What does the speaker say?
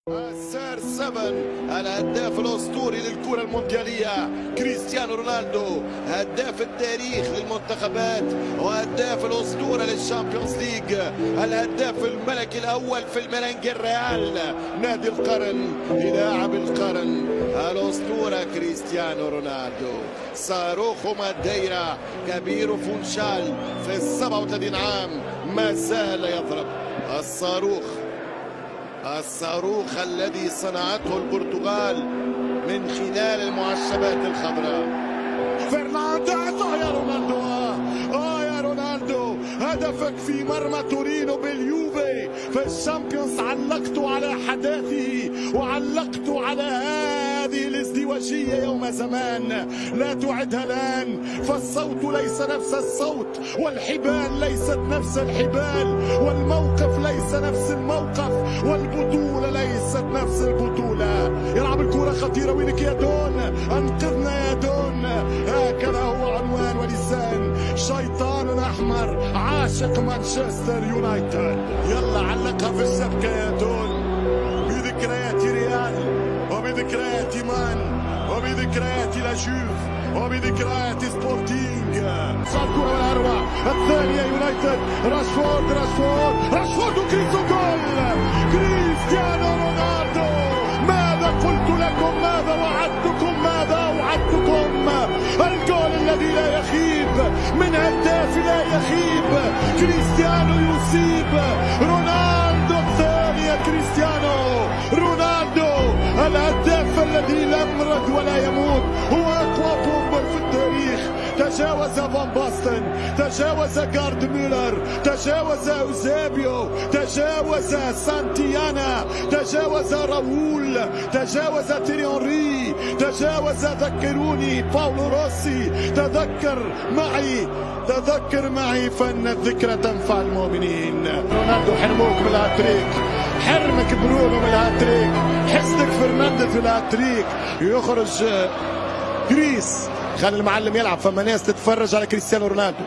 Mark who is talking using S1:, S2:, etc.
S1: السير 7 الهداف الاسطوري للكره الموندياليه كريستيانو رونالدو، هداف التاريخ للمنتخبات وهداف الاسطوره للشامبيونز ليج، الهداف الملكي الاول في الميلانج الريال نادي القرن، لاعب القرن الاسطوره كريستيانو رونالدو. صاروخ ماديرا كبير فونشال في 37 عام ما زال يضرب. الصاروخ الذي صنعته البرتغال من خلال المعشبات الخضراء. فرنانديز يا رونالدو، يا رونالدو، هدفك في مرمى تورينو باليوفي في الشامبيونز علقت على حداثه وعلقت على هذه الازدواجية يوم زمان، لا تعدها الآن، فالصوت ليس نفس الصوت، والحبال ليست نفس الحبال، والموقف ليس نفس الموقف، والبطولة ليست نفس البطولة. يلعب الكرة خطيرة، وينك يا دون؟ انقذنا يا دون. هكذا هو عنوان ولسان شيطان احمر عاشق مانشستر يونايتد. يلا علقها في الشبكة يا دون، بذكريات ريال وبذكريات مان وبذكريات لاجوف وبذكريات سبورتينج. صار كرة والأروع الثانية يونايتد، راشفورد وكريستو جول. كريستيانو رونالدو، ماذا قلت لكم؟ ماذا وعدتكم؟ ماذا أوعدتكم؟ الجول الذي لا يخيب من هداف لا يخيب. كريستيانو يصيب، رونالدو الثانية. كريستيانو رونالدو الهداف الذي لا يمرض ولا يموت، هو أقوى بومبر في التاريخ. تجاوز فان باستن، تجاوز جارد ميلر، تجاوز اوزابيو، تجاوز سانتيانا، تجاوز راؤول، تجاوز تيري أونري، تجاوز، ذكروني، باولو روسي. تذكر معي فان الذكرى تنفع المؤمنين. رونالدو حرموك من الهاتريك، حرمك برونو من الهاتريك، حسدك فرنانديز من الهاتريك. يخرج كريس، خلي المعلم يلعب، فما ناس تتفرج على كريستيانو رونالدو.